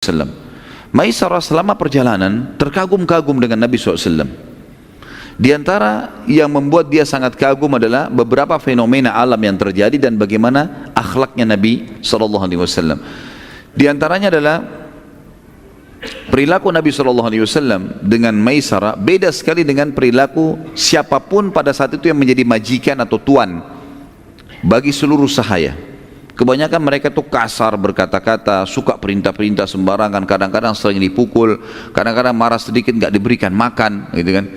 SAW. Maisarah selama perjalanan terkagum-kagum dengan Nabi SAW. Di antara yang membuat dia sangat kagum adalah beberapa fenomena alam yang terjadi dan bagaimana akhlaknya Nabi SAW. Di antaranya adalah perilaku Nabi SAW dengan Maisarah beda sekali dengan perilaku siapapun pada saat itu yang menjadi majikan atau tuan bagi seluruh sahaya. Kebanyakan mereka tuh kasar berkata-kata, suka perintah-perintah sembarangan, kadang-kadang sering dipukul, kadang-kadang marah sedikit nggak diberikan makan, gitu kan.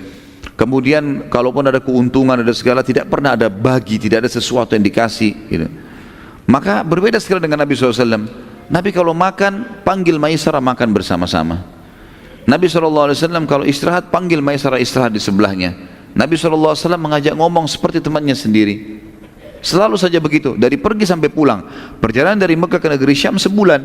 Kemudian kalaupun ada keuntungan, ada segala, tidak pernah ada bagi, tidak ada sesuatu yang dikasih, gitu. Maka berbeda sekali dengan Nabi SAW. Nabi kalau makan, panggil Maisarah makan bersama-sama. Nabi SAW kalau istirahat, panggil Maisarah istirahat di sebelahnya. Nabi SAW mengajak ngomong seperti temannya sendiri. Selalu saja begitu, dari pergi sampai pulang. Perjalanan dari Mekah ke negeri Syam sebulan,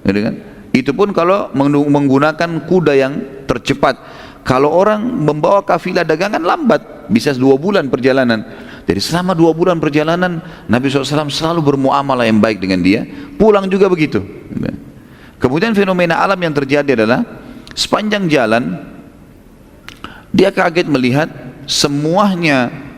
gitu kan? Itu pun kalau menggunakan kuda yang tercepat. Kalau orang membawa kafilah dagangan lambat, bisa 2 bulan perjalanan. Jadi selama 2 bulan perjalanan, Nabi SAW selalu bermuamalah yang baik dengan dia. Pulang juga begitu. Kemudian fenomena alam yang terjadi adalah sepanjang jalan dia kaget melihat semuanya.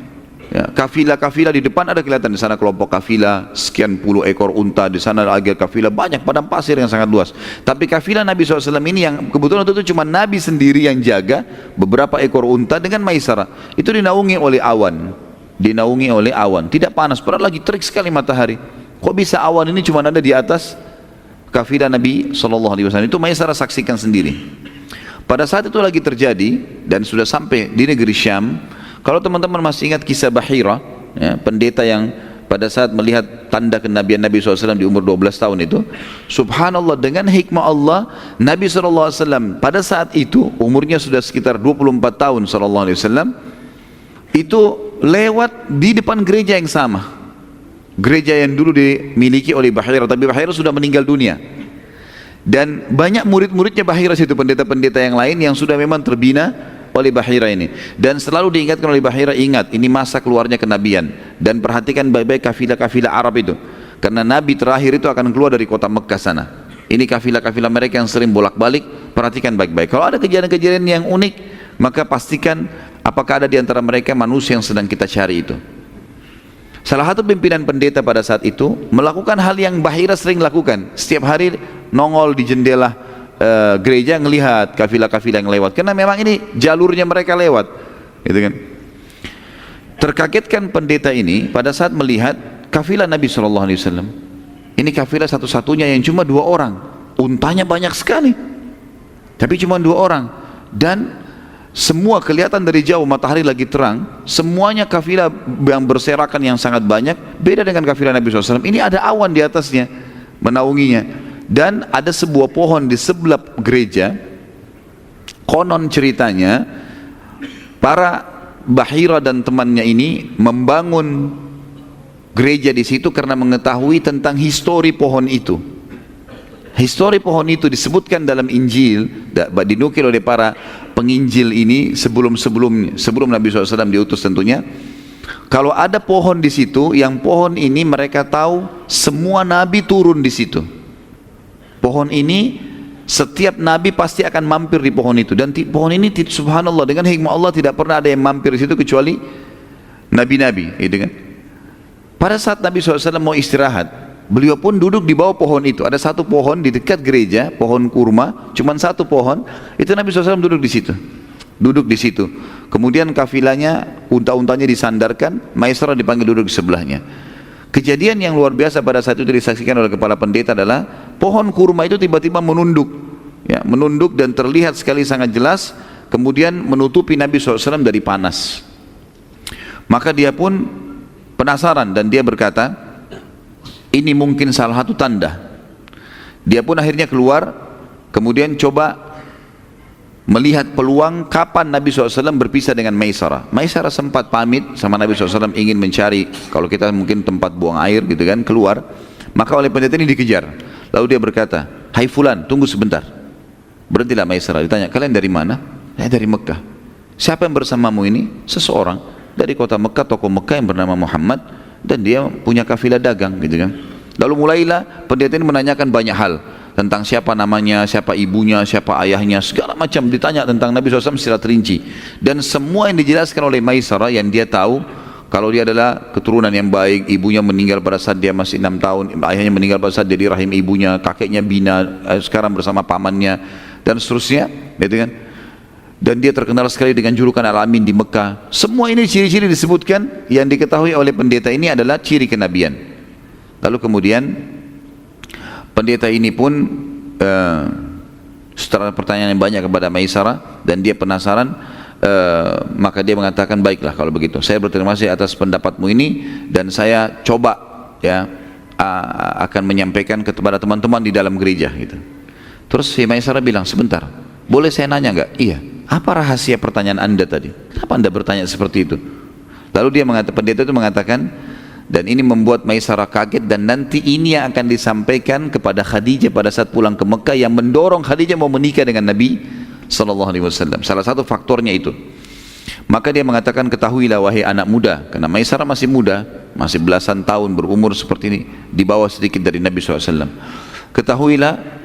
Ya, kafilah-kafilah di depan ada kelihatan, di sana kelompok kafilah sekian puluh ekor unta, di sana lagi kafilah banyak padang pasir yang sangat luas. Tapi kafilah Nabi SAW ini yang kebetulan itu cuma Nabi sendiri yang jaga beberapa ekor unta dengan Maisarah. Itu dinaungi oleh awan, tidak panas, padahal lagi terik sekali matahari. Kok bisa awan ini cuma ada di atas kafilah Nabi SAW? Itu Maisarah saksikan sendiri. Pada saat itu lagi terjadi dan sudah sampai di negeri Syam. Kalau teman-teman masih ingat kisah Bahira, ya, pendeta yang pada saat melihat tanda kenabian Nabi SAW di umur 12 tahun itu, subhanallah, dengan hikmah Allah, Nabi SAW pada saat itu umurnya sudah sekitar 24 tahun SAW, itu lewat di depan gereja yang sama, gereja yang dulu dimiliki oleh Bahira, tapi Bahira sudah meninggal dunia. Dan banyak murid-muridnya Bahira situ, pendeta-pendeta yang lain yang sudah memang terbina oleh Bahira ini, dan selalu diingatkan oleh Bahira, ingat ini masa keluarnya kenabian dan perhatikan baik-baik kafilah-kafilah Arab itu, karena Nabi terakhir itu akan keluar dari kota Mekah sana. Ini kafilah-kafilah mereka yang sering bolak-balik, perhatikan baik-baik. Kalau ada kejadian-kejadian yang unik, maka pastikan apakah ada di antara mereka manusia yang sedang kita cari itu. Salah satu pimpinan pendeta pada saat itu melakukan hal yang Bahira sering lakukan, setiap hari nongol di jendela gereja ngelihat kafilah-kafilah yang lewat, karena memang ini jalurnya mereka lewat, gitu kan. Terkagetkan pendeta ini pada saat melihat kafilah Nabi SAW. Ini kafilah satu-satunya yang cuma 2 orang, untanya banyak sekali, tapi cuma 2 orang, dan semua kelihatan dari jauh, matahari lagi terang, semuanya kafilah yang berserakan yang sangat banyak. Beda dengan kafilah Nabi SAW, ini ada awan di atasnya menaunginya. Dan ada sebuah pohon di sebelah gereja. Konon ceritanya para Bahira dan temannya ini membangun gereja di situ karena mengetahui tentang histori pohon itu. Histori pohon itu disebutkan dalam Injil, dinukil oleh para penginjil ini sebelum Nabi SAW diutus tentunya. Kalau ada pohon di situ, yang pohon ini mereka tahu semua nabi turun di situ. Pohon ini setiap nabi pasti akan mampir di pohon itu, dan pohon ini subhanallah dengan hikmah Allah tidak pernah ada yang mampir di situ kecuali nabi-nabi, gitu kan. Pada saat Nabi SAW mau istirahat, beliau pun duduk di bawah pohon itu. Ada satu pohon di dekat gereja, pohon kurma, cuma satu pohon. Itu Nabi SAW duduk di situ. Kemudian kafilahnya, unta-untanya disandarkan, Maisarah dipanggil duduk di sebelahnya. Kejadian yang luar biasa pada saat itu disaksikan oleh kepala pendeta adalah pohon kurma itu tiba-tiba menunduk, ya, menunduk dan terlihat sekali sangat jelas, kemudian menutupi Nabi SAW dari panas. Maka dia pun penasaran dan dia berkata, ini mungkin salah satu tanda. Dia pun akhirnya keluar, kemudian coba melihat peluang kapan Nabi SAW berpisah dengan Maisarah. Maisarah sempat pamit sama Nabi SAW, ingin mencari kalau kita mungkin tempat buang air gitu kan, keluar. Maka oleh pendeta ini dikejar. Lalu dia berkata, hai fulan, tunggu sebentar. Berhentilah Maisarah. Ditanya, kalian dari mana? Saya dari Mekah. Siapa yang bersamamu ini? Seseorang dari kota Mekah, tokoh Mekah yang bernama Muhammad, dan dia punya kafilah dagang gitu kan. Lalu mulailah pendeta ini menanyakan banyak hal. tentang siapa namanya, siapa ibunya, siapa ayahnya, segala macam ditanya tentang Nabi SAW secara terinci. Dan semua yang dijelaskan oleh Maisarah yang dia tahu, kalau dia adalah keturunan yang baik, ibunya meninggal pada saat dia masih 6 tahun, ayahnya meninggal pada saat dia di rahim ibunya, kakeknya bina, sekarang bersama pamannya, dan seterusnya, gitu kan. Dan dia terkenal sekali dengan julukan Al-Amin di Mekah. Semua ini ciri-ciri disebutkan yang diketahui oleh pendeta ini adalah ciri kenabian. Lalu kemudian pendeta ini pun setelah pertanyaan yang banyak kepada Maisarah dan dia penasaran, maka dia mengatakan, baiklah kalau begitu, saya berterima kasih atas pendapatmu ini dan saya coba ya akan menyampaikan kepada teman-teman di dalam gereja gitu. Terus si Maisarah bilang, sebentar, boleh saya nanya enggak? Iya. Apa rahasia pertanyaan Anda tadi? Kenapa Anda bertanya seperti itu? Lalu dia mengatakan, pendeta itu mengatakan, dan ini membuat Maisarah kaget, dan nanti ini yang akan disampaikan kepada Khadijah pada saat pulang ke Mekah, yang mendorong Khadijah mau menikah dengan Nabi SAW. Salah satu faktornya itu. Maka dia mengatakan, ketahuilah wahai anak muda, karena Maisarah masih muda, masih belasan tahun berumur seperti ini, di bawah sedikit dari Nabi SAW. Ketahuilah,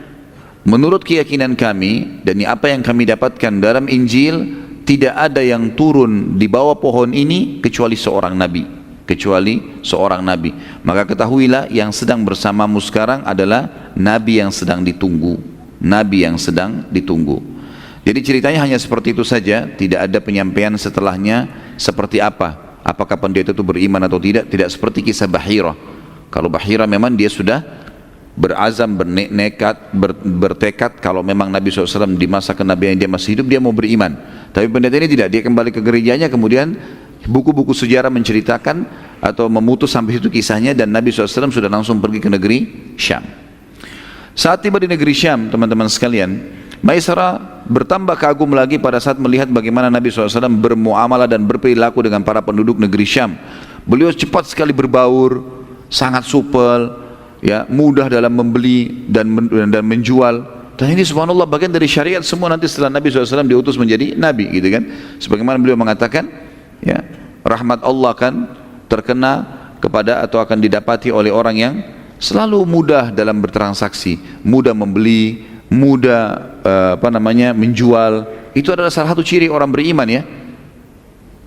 menurut keyakinan kami dan apa yang kami dapatkan dalam Injil, tidak ada yang turun di bawah pohon ini kecuali seorang nabi, Maka ketahuilah yang sedang bersamamu sekarang adalah nabi yang sedang ditunggu, Jadi ceritanya hanya seperti itu saja, tidak ada penyampaian setelahnya seperti apa, apakah pendeta itu beriman atau tidak. Tidak seperti kisah Bahirah. Kalau Bahirah memang dia sudah berazam, bertekad kalau memang Nabi SAW di masa kenabian dia masih hidup, dia mau beriman. Tapi pendeta ini tidak, dia kembali ke gerejanya, kemudian buku-buku sejarah menceritakan atau memutus sampai situ kisahnya, dan Nabi SAW sudah langsung pergi ke negeri Syam. Saat tiba di negeri Syam, teman-teman sekalian, Maisarah bertambah kagum lagi pada saat melihat bagaimana Nabi SAW bermuamalah dan berperilaku dengan para penduduk negeri Syam. Beliau cepat sekali berbaur, sangat supel, ya, mudah dalam membeli dan menjual. Dan ini subhanallah bagian dari syariat semua nanti setelah Nabi SAW diutus menjadi Nabi, gitu kan. Sebagaimana beliau mengatakan, ya, rahmat Allah kan terkena kepada atau akan didapati oleh orang yang selalu mudah dalam bertransaksi, mudah membeli, mudah menjual. Itu adalah salah satu ciri orang beriman, ya.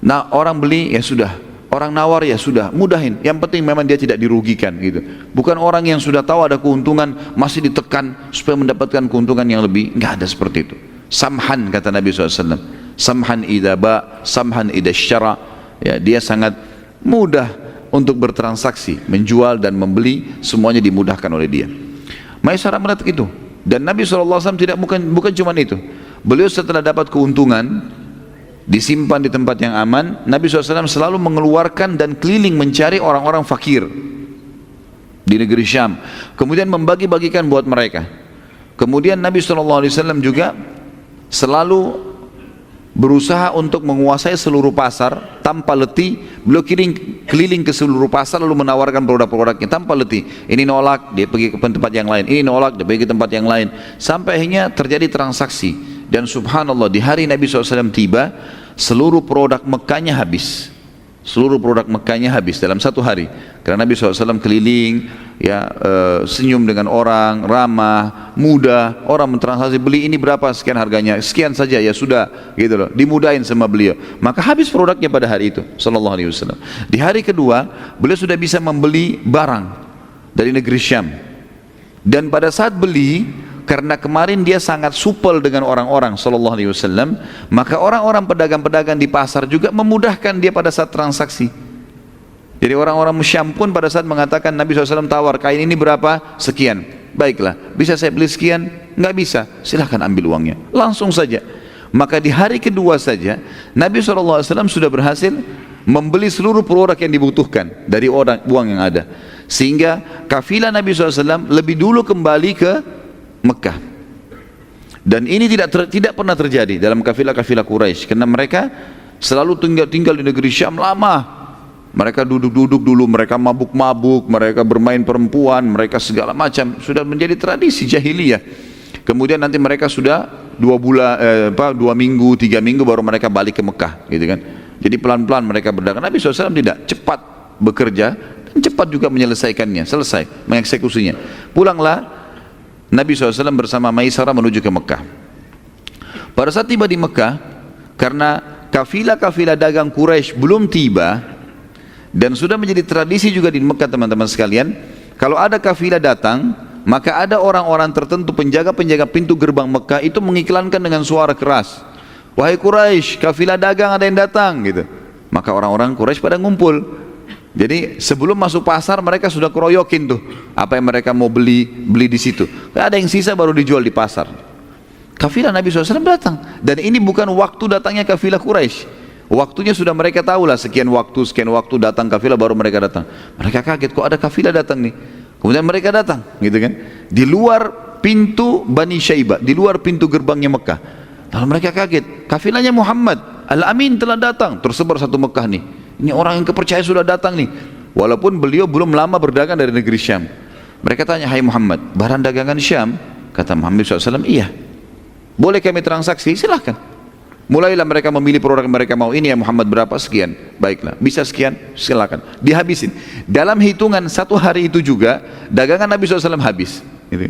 Nah, orang beli ya sudah, orang nawar ya sudah, mudahin. Yang penting memang dia tidak dirugikan gitu. Bukan orang yang sudah tahu ada keuntungan masih ditekan supaya mendapatkan keuntungan yang lebih. Enggak ada seperti itu. Samhan, kata Nabi SAW. Samhan idza ba, samhan idza syara. Ya, dia sangat mudah untuk bertransaksi, menjual dan membeli, semuanya dimudahkan oleh dia. Maisarah melihat itu. Dan Nabi SAW bukan cuma itu. Beliau setelah dapat keuntungan, disimpan di tempat yang aman, Nabi SAW selalu mengeluarkan dan keliling mencari orang-orang fakir di negeri Syam, kemudian membagi-bagikan buat mereka. Kemudian Nabi SAW juga selalu berusaha untuk menguasai seluruh pasar tanpa letih. Beliau keliling ke seluruh pasar lalu menawarkan produk-produknya tanpa letih. Ini nolak, dia pergi ke tempat yang lain. Ini nolak, dia pergi ke tempat yang lain. Sampai akhirnya terjadi transaksi. Dan subhanallah, di hari Nabi SAW tiba, seluruh produk Mekkahnya habis. Seluruh produk Mekkahnya habis dalam satu hari. Karena Nabi SAW keliling, ya, senyum dengan orang, ramah, mudah. Orang mentransaksi, beli ini berapa, sekian harganya, sekian saja, ya sudah, gitu loh. Dimudahin sama beliau. Maka habis produknya pada hari itu, sallallahu alaihi wasallam. Di hari kedua, beliau sudah bisa membeli barang dari negeri Syam. Dan pada saat beli, karena kemarin dia sangat supel dengan orang-orang sallallahu alaihi wasallam, maka orang-orang pedagang-pedagang di pasar juga memudahkan dia pada saat transaksi. Jadi orang-orang Syam pun pada saat mengatakan, Nabi SAW tawar, kain ini berapa? Sekian. Baiklah, bisa saya beli sekian? Enggak bisa, silahkan ambil uangnya, langsung saja. Maka di hari kedua saja Nabi SAW sudah berhasil membeli seluruh produk yang dibutuhkan dari uang yang ada, sehingga kafilah Nabi SAW lebih dulu kembali ke Mekah. Dan ini tidak pernah terjadi dalam kafilah-kafilah Quraisy, karena mereka selalu tinggal di negeri Syam lama. Mereka duduk-duduk dulu, mereka mabuk-mabuk, mereka bermain perempuan, mereka segala macam, sudah menjadi tradisi jahiliyah. Kemudian nanti mereka sudah 2 minggu, 3 minggu baru mereka balik ke Mekah, gitu kan. Jadi pelan-pelan mereka berdagang. Nabi SAW tidak, cepat bekerja dan cepat juga menyelesaikannya, selesai mengeksekusinya. Pulanglah Nabi SAW bersama Maisarah menuju ke Mekah. Pada saat tiba di Mekah, karena kafilah-kafilah dagang Quraisy belum tiba, dan sudah menjadi tradisi juga di Mekah teman-teman sekalian, kalau ada kafilah datang, maka ada orang-orang tertentu, penjaga-penjaga pintu gerbang Mekah itu mengiklankan dengan suara keras, wahai Quraisy, kafilah dagang ada yang datang gitu. Maka orang-orang Quraisy pada ngumpul. Jadi sebelum masuk pasar mereka sudah keroyokin tuh apa yang mereka mau beli di situ. Gak ada yang sisa baru dijual di pasar. Kafilah Nabi SAW datang, dan ini bukan waktu datangnya kafilah Quraisy. Waktunya sudah mereka tahu lah, sekian waktu datang kafilah, baru mereka datang. Mereka kaget, kok ada kafilah datang nih. Kemudian mereka datang, gitu kan? Di luar pintu Bani Syaibah, di luar pintu gerbangnya Mekah. Lalu mereka kaget, kafilahnya Muhammad Al-Amin telah datang, tersebar satu Mekah nih. Ini orang yang kepercayaan sudah datang nih. Walaupun beliau belum lama berdagang dari negeri Syam. Mereka tanya, hai Muhammad, barang dagangan Syam? Kata Muhammad SAW, iya. Boleh kami transaksi? Silahkan. Mulailah mereka memilih produk yang mereka mau. Ini ya Muhammad berapa? Sekian. Baiklah, bisa sekian? Silakan. Dihabisin. Dalam hitungan satu hari itu juga, dagangan Nabi SAW habis. Gitu.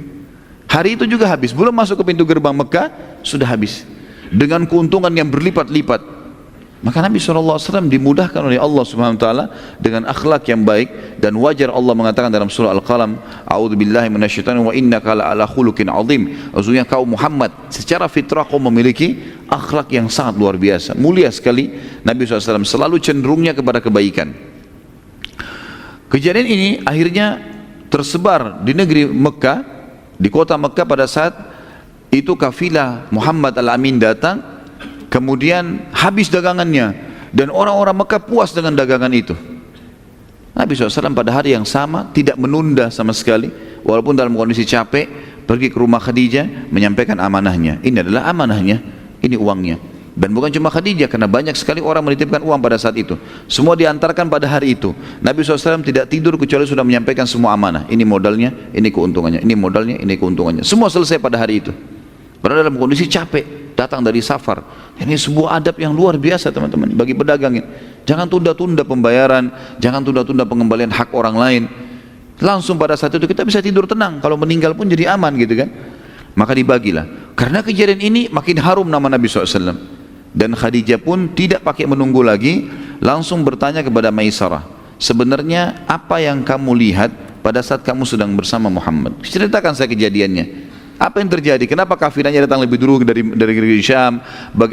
Hari itu juga habis. Belum masuk ke pintu gerbang Mekah, sudah habis. Dengan keuntungan yang berlipat-lipat. Maka Nabi SAW dimudahkan oleh Allah Subhanahu wa taala dengan akhlak yang baik, dan wajar Allah mengatakan dalam surah Al-Qalam, a'udzubillahi minasyaitonir wa innaka la'ala khuluqin 'azim. Maksudnya kau Muhammad secara fitrah kau memiliki akhlak yang sangat luar biasa, mulia sekali. Nabi SAW selalu cenderungnya kepada kebaikan. Kejadian ini akhirnya tersebar di negeri Mekah, di kota Mekah. Pada saat itu kafilah Muhammad Al-Amin datang, kemudian habis dagangannya, dan orang-orang Mekah puas dengan dagangan itu. Nabi SAW pada hari yang sama tidak menunda sama sekali, walaupun dalam kondisi capek, pergi ke rumah Khadijah menyampaikan amanahnya. Ini adalah amanahnya, ini uangnya. Dan bukan cuma Khadijah, karena banyak sekali orang menitipkan uang pada saat itu. Semua diantarkan pada hari itu. Nabi SAW tidak tidur kecuali sudah menyampaikan semua amanah. Ini modalnya, ini keuntungannya, ini modalnya, ini keuntungannya. Semua selesai pada hari itu. Padahal dalam kondisi capek, datang dari safar. Ini sebuah adab yang luar biasa teman-teman bagi pedagang. Jangan tunda-tunda pembayaran, jangan tunda-tunda pengembalian hak orang lain. Langsung pada saat itu kita bisa tidur tenang, kalau meninggal pun jadi aman gitu kan. Maka dibagilah. Karena kejadian ini makin harum nama Nabi SAW. Dan Khadijah pun tidak pakai menunggu lagi, langsung bertanya kepada Maisarah, sebenarnya apa yang kamu lihat pada saat kamu sedang bersama Muhammad? Ceritakan saya kejadiannya. Apa yang terjadi? Kenapa kafilahnya datang lebih dulu dari negeri Syam?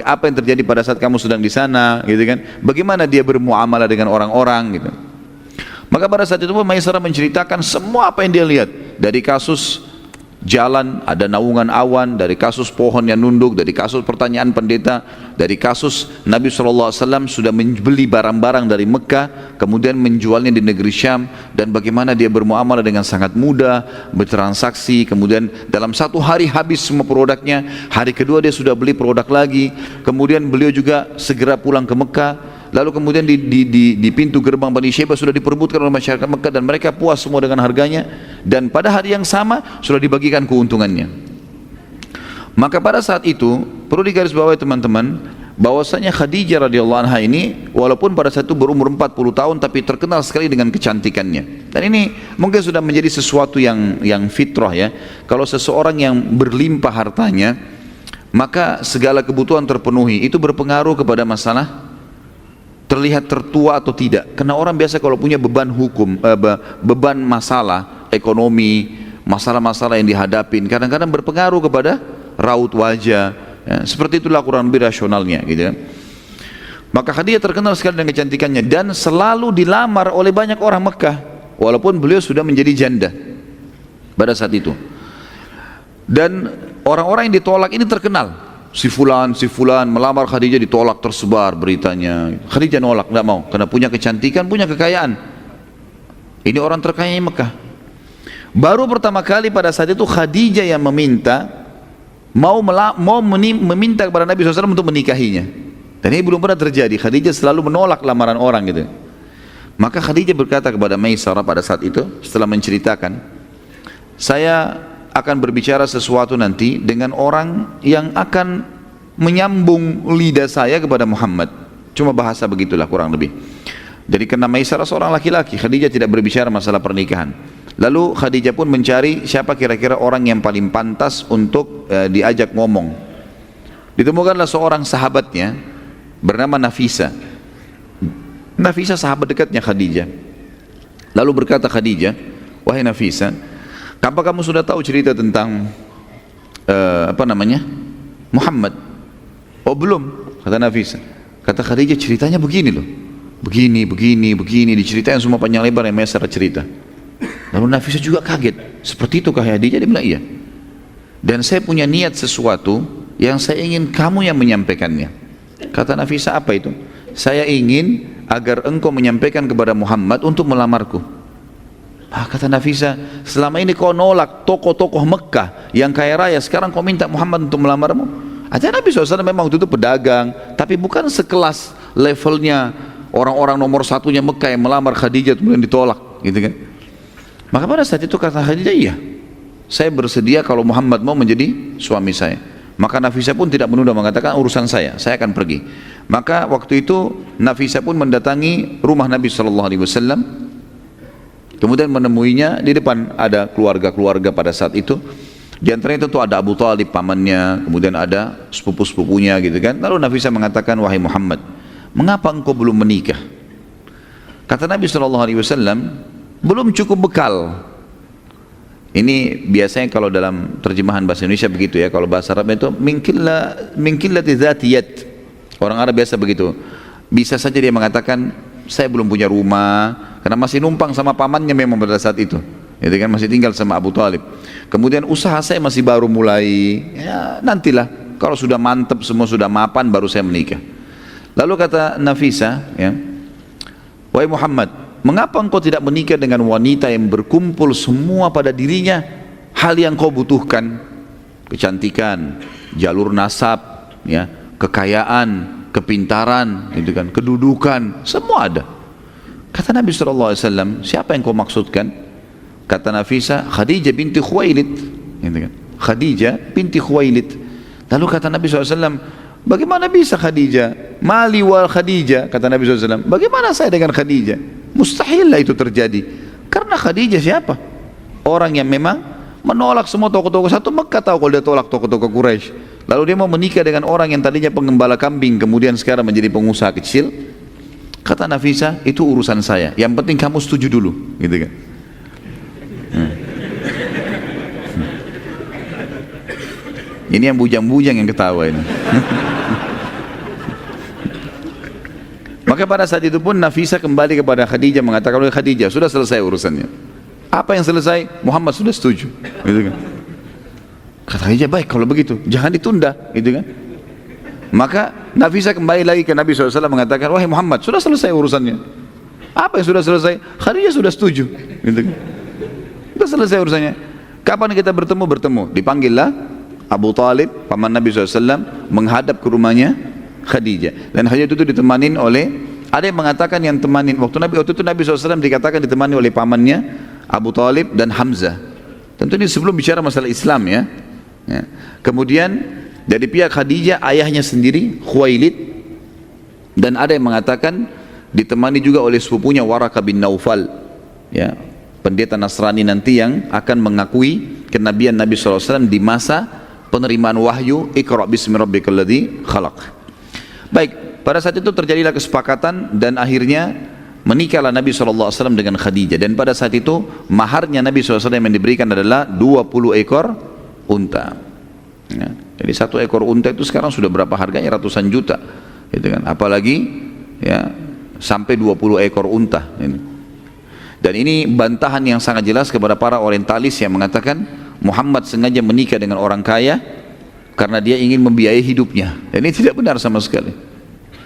Apa yang terjadi pada saat kamu sedang di sana? Gitu kan? Bagaimana dia bermuamalah dengan orang-orang? Gitu. Maka pada saat itu Maisarah menceritakan semua apa yang dia lihat, dari kasus jalan ada naungan awan, dari kasus pohon yang nunduk, dari kasus pertanyaan pendeta, dari kasus Nabi SAW sudah membeli barang-barang dari Mekah kemudian menjualnya di negeri Syam, dan bagaimana dia bermuamalah dengan sangat mudah, bertransaksi, kemudian dalam satu hari habis semua produknya, hari kedua dia sudah beli produk lagi, kemudian beliau juga segera pulang ke Mekah. Lalu kemudian di pintu gerbang Bani Syaibah sudah diperebutkan oleh masyarakat Mekah, dan mereka puas semua dengan harganya, dan pada hari yang sama sudah dibagikan keuntungannya. Maka pada saat itu perlu digarisbawahi teman-teman, bahwasanya Khadijah radhiyallahu anha ini walaupun pada saat itu berumur 40 tahun tapi terkenal sekali dengan kecantikannya. Dan ini mungkin sudah menjadi sesuatu yang fitrah ya. Kalau seseorang yang berlimpah hartanya, maka segala kebutuhan terpenuhi. Itu berpengaruh kepada masalah terlihat tertua atau tidak. Karena orang biasa kalau punya beban hukum, beban masalah ekonomi, masalah-masalah yang dihadapin, kadang-kadang berpengaruh kepada raut wajah. Ya, seperti itulah kurang lebih rasionalnya, gitu. Maka Khadijah terkenal sekali dengan kecantikannya dan selalu dilamar oleh banyak orang Mekah, walaupun beliau sudah menjadi janda pada saat itu. Dan orang-orang yang ditolak ini terkenal. Si fulan melamar Khadijah, ditolak, tersebar beritanya. Khadijah nolak, tidak mau, karena punya kecantikan, punya kekayaan. Ini orang terkaya di Mekah. Baru pertama kali pada saat itu Khadijah yang meminta, meminta kepada Nabi SAW untuk menikahinya. Dan ini belum pernah terjadi. Khadijah selalu menolak lamaran orang gitu. Maka Khadijah berkata kepada Maisarah pada saat itu, setelah menceritakan, saya akan berbicara sesuatu nanti dengan orang yang akan menyambung lidah saya kepada Muhammad. Cuma bahasa begitulah kurang lebih. Jadi karena Maisarah seorang laki-laki, Khadijah tidak berbicara masalah pernikahan. Lalu Khadijah pun mencari siapa kira-kira orang yang paling pantas untuk diajak ngomong. Ditemukanlah seorang sahabatnya bernama Nafisa. Nafisa sahabat dekatnya Khadijah. Lalu berkata Khadijah, wahai Nafisa, apa kamu sudah tahu cerita tentang Muhammad? Oh belum, kata Nafisa. Kata Khadijah, ceritanya begini loh, begini, diceritain semua panjang lebar yang secara cerita. Lalu Nafisa juga kaget, seperti itu kah Khadijah? Dia bilang iya. Dan saya punya niat sesuatu yang saya ingin kamu yang menyampaikannya. Kata Nafisa, apa itu? Saya ingin agar engkau menyampaikan kepada Muhammad untuk melamarku. Kata Nafisa, selama ini kau nolak tokoh-tokoh Mekah yang kaya raya, sekarang kau minta Muhammad untuk melamarmu. Artinya Nabi SAW memang waktu itu pedagang, tapi bukan sekelas levelnya orang-orang nomor satunya Mekah yang melamar Khadijah kemudian ditolak, gitu kan? Maka pada saat itu kata Khadijah, iya, saya bersedia kalau Muhammad mau menjadi suami saya. Maka Nafisa pun tidak menunda, mengatakan urusan saya akan pergi. Maka waktu itu Nafisa pun mendatangi rumah Nabi SAW, kemudian menemuinya. Di depan ada keluarga-keluarga pada saat itu. Di antaranya tentu ada Abu Talib pamannya, kemudian ada sepupu-sepupunya gitu kan. Lalu Nafisa mengatakan, wahai Muhammad, mengapa engkau belum menikah? Kata Nabi SAW, belum cukup bekal. Ini biasanya kalau dalam terjemahan bahasa Indonesia begitu ya, kalau bahasa Arab itu minkillati dzatiyat. Orang Arab biasa begitu. Bisa saja dia mengatakan saya belum punya rumah karena masih numpang sama pamannya memang pada saat itu. Itu kan masih tinggal sama Abu Talib. Kemudian usaha saya masih baru mulai. Ya, nantilah kalau sudah mantap semua sudah mapan baru saya menikah. Lalu kata Nafisa, ya, wahai Muhammad, mengapa engkau tidak menikah dengan wanita yang berkumpul semua pada dirinya hal yang kau butuhkan? Kecantikan, jalur nasab, ya, kekayaan, kepintaran, gitu kan, kedudukan, semua ada. Kata Nabi SAW, siapa yang kau maksudkan? Kata Nafisa, Khadijah binti Khuwailid, gitu kan, Khadijah binti Khuwailid. Lalu kata Nabi SAW, bagaimana bisa Khadijah? Mali wal Khadijah, kata Nabi SAW, bagaimana saya dengan Khadijah? Mustahil lah itu terjadi. Karena Khadijah siapa? Orang yang memang menolak semua tokoh-tokoh satu Mekah, tahu kalau dia tolak tokoh-tokoh Quraisy. Lalu dia mau menikah dengan orang yang tadinya pengembala kambing, kemudian sekarang menjadi pengusaha kecil. Kata Nafisa, itu urusan saya. Yang penting kamu setuju dulu, gitu kan? Ini yang bujang-bujang yang ketawa ini. Maka pada saat itu pun Nafisa kembali kepada Khadijah mengatakan, oleh Khadijah, sudah selesai urusannya. Apa yang selesai? Muhammad sudah setuju, gitu kan? Kata Khadijah, baik kalau begitu, jangan ditunda, gitu kan? Maka Nafisa kembali lagi ke Nabi SAW mengatakan, wahai Muhammad, sudah selesai urusannya. Apa yang sudah selesai? Khadijah sudah setuju, gitu kan? Sudah selesai urusannya. Kapan kita bertemu? Bertemu. Dipanggillah Abu Talib, paman Nabi SAW, menghadap ke rumahnya Khadijah. Dan Khadijah itu ditemanin oleh, ada yang mengatakan yang temanin, waktu itu Nabi SAW dikatakan ditemani oleh pamannya Abu Talib dan Hamzah. Tentu ini sebelum bicara masalah Islam ya. Kemudian dari pihak Khadijah ayahnya sendiri Khuwailid, dan ada yang mengatakan ditemani juga oleh sepupunya Waraqah bin Naufal, ya, pendeta Nasrani nanti yang akan mengakui kenabian Nabi SAW di masa penerimaan wahyu, Iqra bismi rabbikal ladzi khalaq. Baik, pada saat itu terjadilah kesepakatan dan akhirnya menikahlah Nabi SAW dengan Khadijah. Dan pada saat itu maharnya Nabi SAW yang diberikan adalah 20 ekor unta, ya. Jadi satu ekor unta itu sekarang sudah berapa harganya? Ratusan juta, gitu kan? Apalagi ya sampai 20 ekor unta ini. Dan ini bantahan yang sangat jelas kepada para orientalis yang mengatakan Muhammad sengaja menikah dengan orang kaya karena dia ingin membiayai hidupnya. Dan ini tidak benar sama sekali.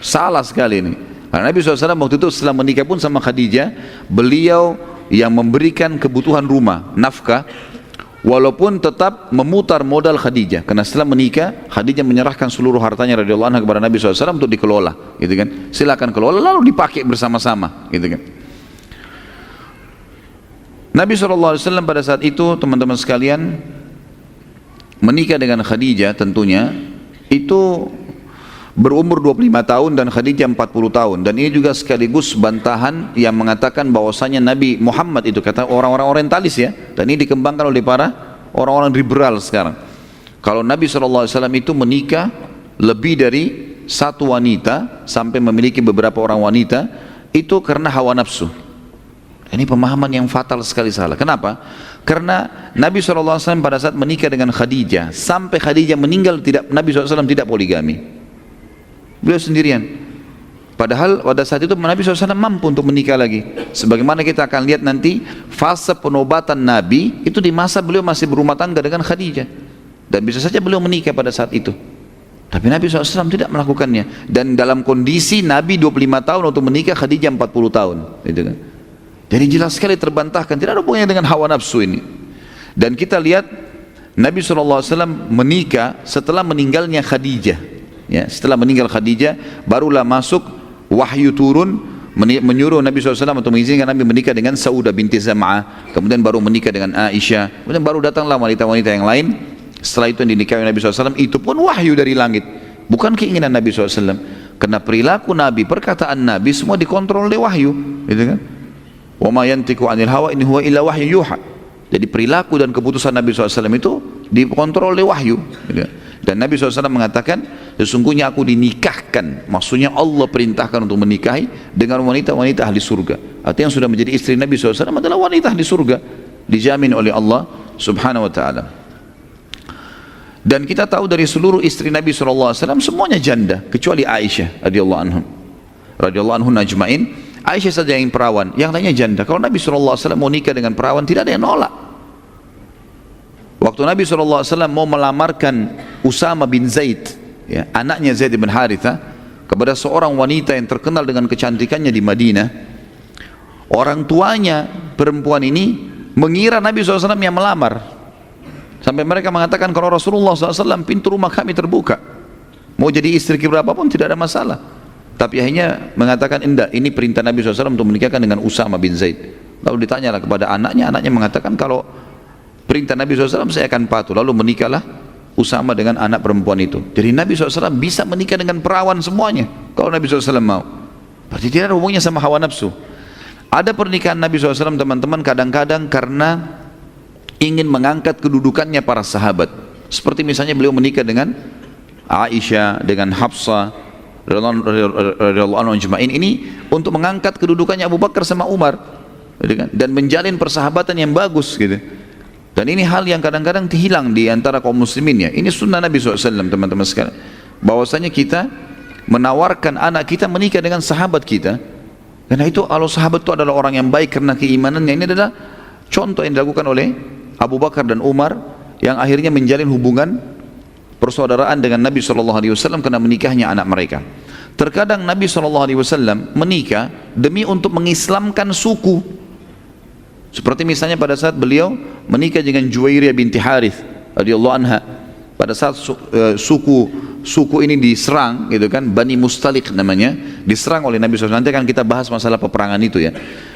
Salah sekali ini. Karena Nabi SAW waktu itu setelah menikah pun sama Khadijah, beliau yang memberikan kebutuhan rumah, nafkah, walaupun tetap memutar modal Khadijah. Karena setelah menikah, Khadijah menyerahkan seluruh hartanya radhiyallahu anha kepada Nabi SAW untuk dikelola, gitu kan? Silakan kelola, lalu dipakai bersama-sama, gitu kan? Nabi SAW pada saat itu, teman-teman sekalian, menikah dengan Khadijah tentunya itu berumur 25 tahun dan Khadijah 40 tahun. Dan ini juga sekaligus bantahan yang mengatakan bahwasanya Nabi Muhammad itu, kata orang-orang orientalis ya, dan ini dikembangkan oleh para orang-orang liberal sekarang, kalau Nabi SAW itu menikah lebih dari satu wanita sampai memiliki beberapa orang wanita, itu karena hawa nafsu. Ini pemahaman yang fatal sekali, salah. Kenapa? Karena Nabi SAW pada saat menikah dengan Khadijah, sampai Khadijah meninggal, Nabi SAW tidak poligami. Beliau sendirian. Padahal pada saat itu Nabi SAW mampu untuk menikah lagi. Sebagaimana kita akan lihat nanti, fase penobatan Nabi itu di masa beliau masih berumah tangga dengan Khadijah. Dan bisa saja beliau menikah pada saat itu. Tapi Nabi SAW tidak melakukannya. Dan dalam kondisi Nabi 25 tahun untuk menikah, Khadijah 40 tahun. Gitu kan. Jadi jelas sekali terbantahkan, tidak ada hubungannya dengan hawa nafsu ini. Dan kita lihat Nabi SAW menikah setelah meninggalnya Khadijah. Ya, setelah meninggal Khadijah, barulah masuk wahyu turun menyuruh Nabi SAW untuk mengizinkan Nabi menikah dengan Saudah binti Zam'ah. Kemudian baru menikah dengan Aisyah. Kemudian baru datanglah wanita-wanita yang lain. Setelah itu yang dinikahi Nabi SAW, itu pun wahyu dari langit, bukan keinginan Nabi SAW. Karena perilaku Nabi, perkataan Nabi semua dikontrol oleh wahyu, gitu kan? Wa ma yantiqu 'anil hawa in huwa illa wahyu yuha. Jadi perilaku dan keputusan Nabi SAW itu dikontrol oleh wahyu, gitu. Dan Nabi SAW mengatakan, sesungguhnya aku dinikahkan, maksudnya Allah perintahkan untuk menikahi dengan wanita-wanita ahli surga. Artinya yang sudah menjadi istri Nabi SAW adalah wanita ahli surga, dijamin oleh Allah Subhanahu wa ta'ala. Dan kita tahu dari seluruh istri Nabi SAW semuanya janda, kecuali Aisyah radhiyallahu anhu najma'in. Aisyah saja yang perawan, yang lainnya janda. Kalau Nabi SAW mau nikah dengan perawan, tidak ada yang nolak. Waktu Nabi SAW mau melamarkan Usama bin Zaid, ya, anaknya Zaid bin Harithah, kepada seorang wanita yang terkenal dengan kecantikannya di Madinah, orang tuanya perempuan ini mengira Nabi SAW yang melamar. Sampai mereka mengatakan, kalau Rasulullah SAW pintu rumah kami terbuka, mau jadi istri berapapun tidak ada masalah. Tapi akhirnya mengatakan, enggak, ini perintah Nabi SAW untuk menikahkan dengan Usama bin Zaid. Lalu ditanyalah kepada anaknya, anaknya mengatakan, kalau perintah Nabi SAW saya akan patuh. Lalu menikahlah Usama dengan anak perempuan itu. Jadi Nabi SAW bisa menikah dengan perawan semuanya, kalau Nabi SAW mau. Berarti tidak ada hubungannya sama hawa nafsu. Ada pernikahan Nabi SAW teman-teman kadang-kadang karena ingin mengangkat kedudukannya para sahabat. Seperti misalnya beliau menikah dengan Aisyah, dengan Hafsah radhiyallahu anhu ajma'in, ini untuk mengangkat kedudukannya Abu Bakar sama Umar, dan menjalin persahabatan yang bagus, gitu. Dan ini hal yang kadang-kadang hilang di antara kaum muslimin, ya. Ini sunnah Nabi SAW, teman-teman sekalian, bahwasanya kita menawarkan anak kita menikah dengan sahabat kita, karena itu kalau sahabat itu adalah orang yang baik karena keimanannya. Ini adalah contoh yang dilakukan oleh Abu Bakar dan Umar, yang akhirnya menjalin hubungan persaudaraan dengan Nabi SAW karena menikahnya anak mereka. Terkadang Nabi SAW menikah demi untuk mengislamkan suku. Seperti misalnya pada saat beliau menikah dengan Juwairiyah binti Harith radhiyallahu anha. Pada saat suku ini diserang, gitu kan, Bani Mustalik namanya, diserang oleh Nabi SAW. Nanti akan kita bahas masalah peperangan itu, ya.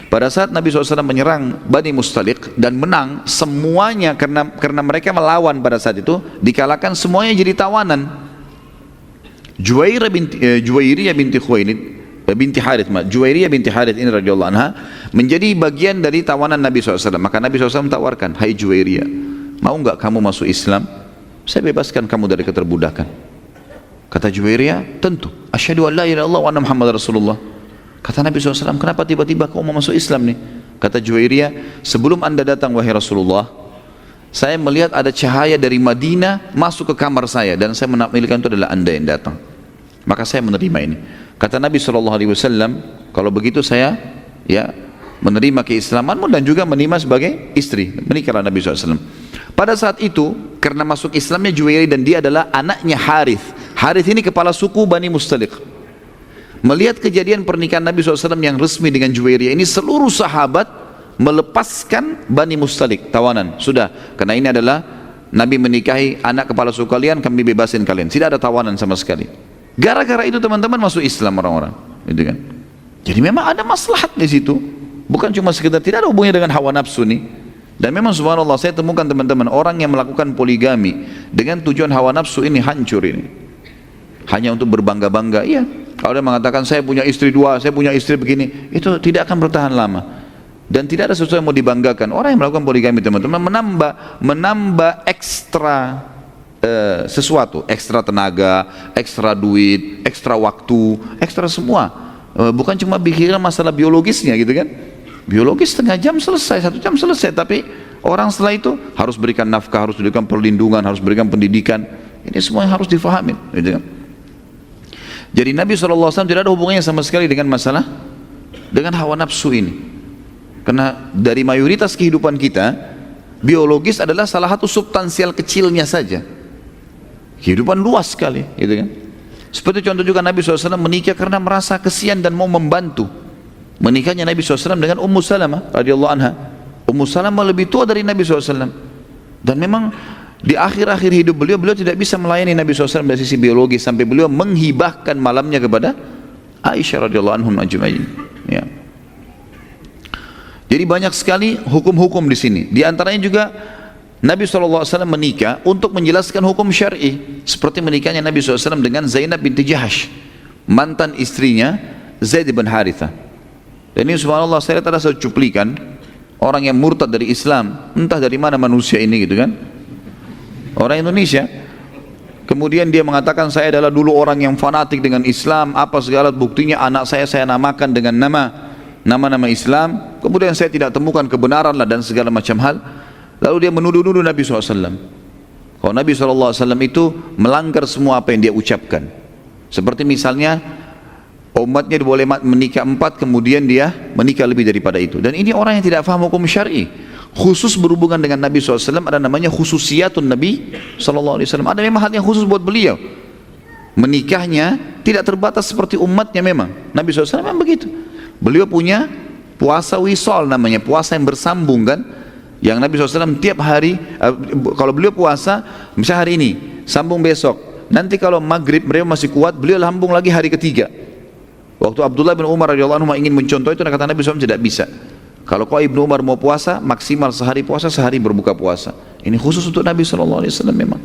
Pada saat Nabi SAW menyerang Bani Mustalik dan menang, semuanya karena mereka melawan pada saat itu, dikalahkan, semuanya jadi tawanan. Juwairiyah binti Khuwailid binti Harith, Juwairiyah binti Harith ini radhiyallahu anha menjadi bagian dari tawanan Nabi SAW. Maka Nabi SAW tawarkan, hai Juwairiyah, mau enggak kamu masuk Islam? Saya bebaskan kamu dari keterbudakan. Kata Juwairiyah, tentu. Asyhadu an la ilaha illallah wa anna Muhammad Rasulullah. Kata Nabi SAW, kenapa tiba-tiba kau mau masuk Islam nih? Kata Juwairiyah, sebelum anda datang wahai Rasulullah, saya melihat ada cahaya dari Madinah masuk ke kamar saya, dan saya menampilkan itu adalah anda yang datang. Maka saya menerima ini. Kata Nabi SAW, kalau begitu saya menerima keislamanmu dan juga menerima sebagai istri. Menikahlah Nabi SAW. Pada saat itu, karena masuk Islamnya Juwairiyah dan dia adalah anaknya Harith. Harith ini kepala suku Bani Mustalik. Melihat kejadian pernikahan Nabi SAW yang resmi dengan Juwairiyah ini, seluruh sahabat melepaskan Bani Mustalik, tawanan. Sudah, karena ini adalah Nabi menikahi anak kepala suku kalian, kami bebasin kalian. Tidak ada tawanan sama sekali. Gara-gara itu teman-teman masuk Islam orang-orang, gitu kan. Jadi memang ada maslahat di situ. Bukan cuma sekedar, tidak ada hubungannya dengan hawa nafsu nih. Dan memang subhanallah, saya temukan teman-teman orang yang melakukan poligami dengan tujuan hawa nafsu ini hancur ini. hanya untuk berbangga-bangga. Iya, kalau dia mengatakan saya punya istri dua, saya punya istri begini, itu tidak akan bertahan lama. Dan tidak ada sesuatu yang mau dibanggakan. Orang yang melakukan poligami, teman-teman, menambah ekstra sesuatu, ekstra tenaga, ekstra duit, ekstra waktu, ekstra semua. Bukan cuma pikiran masalah biologisnya gitu kan. Biologis setengah jam selesai, 1 jam selesai, tapi orang setelah itu harus berikan nafkah, harus berikan perlindungan, harus berikan pendidikan. Ini semua yang harus difahami gitu kan. Jadi Nabi SAW tidak ada hubungannya sama sekali dengan masalah, dengan hawa nafsu ini. Karena dari mayoritas kehidupan kita, biologis adalah salah satu substansial kecilnya saja. Kehidupan luas sekali, gitu kan. Seperti contoh juga Nabi SAW menikah karena merasa kesian dan mau membantu. Menikahnya Nabi SAW dengan Ummu Salamah radhiyallahu anha. Ummu Salamah lebih tua dari Nabi SAW. Dan memang di akhir-akhir hidup beliau tidak bisa melayani Nabi SAW dari sisi biologis, sampai beliau menghibahkan malamnya kepada Aisyah radhiyallahu anhum ajma'in. Ya. Jadi banyak sekali hukum-hukum di sini. Di antaranya juga Nabi SAW menikah untuk menjelaskan hukum syar'i, seperti menikahnya Nabi SAW dengan Zainab binti Jahash, mantan istrinya Zaid bin Harithah. Dan ini subhanallah, saya lihat ada satu cuplikan orang yang murtad dari Islam, entah dari mana manusia ini gitu kan, orang Indonesia. Kemudian dia mengatakan, saya adalah dulu orang yang fanatik dengan Islam, apa segala, buktinya anak saya namakan dengan nama-nama Islam. Kemudian saya tidak temukan kebenaran lah dan segala macam hal. Lalu dia menuduh-nuduh Nabi SAW. Kalau Nabi SAW itu melanggar semua apa yang dia ucapkan. Seperti misalnya umatnya boleh menikah 4, kemudian dia menikah lebih daripada itu. Dan ini orang yang tidak faham hukum syar'i. Khusus berhubungan dengan Nabi SAW ada namanya khususiyatun Nabi SAW. Ada memang hal yang khusus buat beliau. Menikahnya tidak terbatas seperti umatnya memang. Nabi SAW memang begitu. Beliau punya puasa wisol namanya, puasa yang bersambung kan. Yang Nabi SAW tiap hari, kalau beliau puasa, misalnya hari ini, sambung besok. Nanti kalau maghrib beliau masih kuat, beliau sambung lagi hari ketiga. Waktu Abdullah bin Umar radhiyallahu anhu ingin mencontoh itu, kata Nabi SAW tidak bisa. Kalau kau Ibnu Umar mau puasa, maksimal sehari puasa, sehari berbuka puasa. Ini khusus untuk Nabi SAW memang.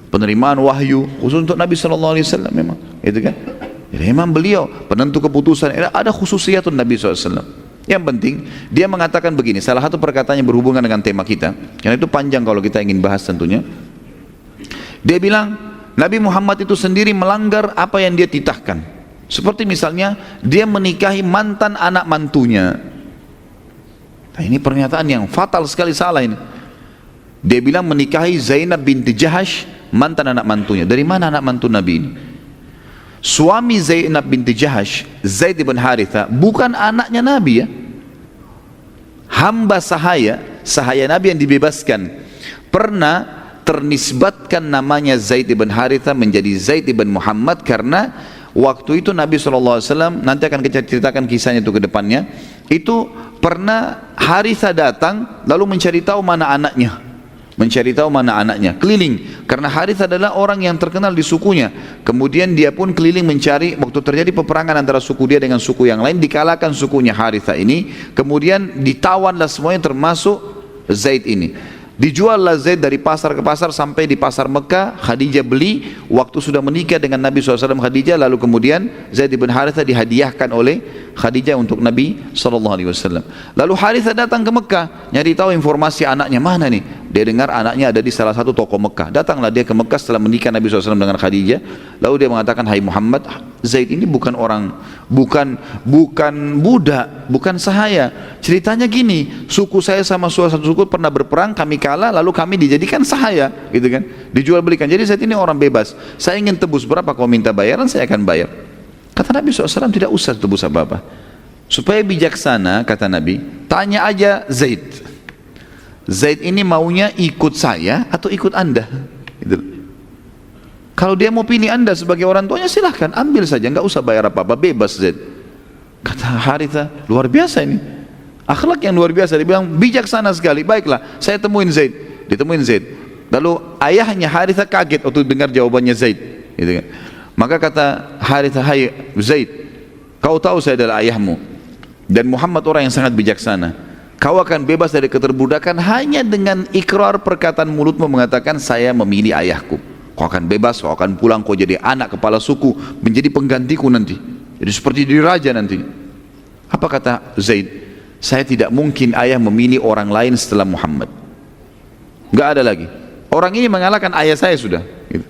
Penerimaan wahyu khusus untuk Nabi SAW memang. Itu kan? Jadi memang beliau penentu keputusan. Ada khususiyatun Nabi SAW. Yang penting dia mengatakan begini, salah satu perkataan yang berhubungan dengan tema kita, karena itu panjang kalau kita ingin bahas tentunya. Dia bilang Nabi Muhammad itu sendiri melanggar apa yang dia titahkan. Seperti misalnya dia menikahi mantan anak mantunya. Nah, ini pernyataan yang fatal sekali, salah ini. Dia bilang menikahi Zainab binti Jahash, mantan anak mantunya. Dari mana anak mantu Nabi ini? Suami Zainab binti Jahash, Zaid bin Harithah, bukan anaknya Nabi ya. Hamba sahaya Nabi yang dibebaskan. Pernah ternisbatkan namanya Zaid bin Harithah menjadi Zaid bin Muhammad karena waktu itu Nabi SAW, nanti akan kita ceritakan kisahnya itu ke depannya, itu pernah Harithah datang lalu mencari tahu mana anaknya, keliling, karena Harith adalah orang yang terkenal di sukunya. Kemudian dia pun keliling mencari. Waktu terjadi peperangan antara suku dia dengan suku yang lain, dikalahkan sukunya Harithah ini. Kemudian ditawanlah semuanya termasuk Zaid ini. Dijuallah Zaid dari pasar ke pasar sampai di pasar Mekah. Khadijah beli. Waktu sudah menikah dengan Nabi SAW Khadijah, lalu kemudian Zaid bin Harithah dihadiahkan oleh Khadijah untuk Nabi SAW. Lalu Harithah datang ke Mekah, nyari tahu informasi anaknya mana nih. Dia dengar anaknya ada di salah satu toko Mekah. Datanglah dia ke Mekah setelah menikah Nabi SAW dengan Khadijah. Lalu dia mengatakan, hai Muhammad, Zaid ini bukan budak, bukan sahaya. Ceritanya gini, suku saya sama satu suku pernah berperang, kami kalah, lalu kami dijadikan sahaya, gitu kan? Dijual belikan. Jadi Zaid ini orang bebas. Saya ingin tebus, berapa kau minta bayaran, saya akan bayar. Kata Nabi SAW, tidak usah tebus apa-apa. Supaya bijaksana, kata Nabi, tanya aja Zaid. Zaid ini maunya ikut saya atau ikut anda gitu. Kalau dia mau pilih anda sebagai orang tuanya, silahkan ambil saja, nggak usah bayar apa-apa, bebas Zaid. Kata Harithah, luar biasa ini, akhlak yang luar biasa. Dia bilang bijaksana sekali. Baiklah, saya temuin Zaid. Ditemuin Zaid. Lalu ayahnya Harithah kaget waktu dengar jawabannya Zaid, gitu kan. Maka kata Harithah, hai Zaid, kau tahu saya adalah ayahmu dan Muhammad orang yang sangat bijaksana. Kau akan bebas dari keterbudakan hanya dengan ikrar perkataan mulutmu mengatakan saya memilih ayahku. Kau akan bebas, kau akan pulang, kau jadi anak kepala suku, menjadi penggantiku nanti. Jadi seperti di raja nanti. Apa kata Zaid? Saya tidak mungkin ayah memilih orang lain setelah Muhammad. Gak ada lagi. Orang ini mengalahkan ayah saya sudah. Gitu.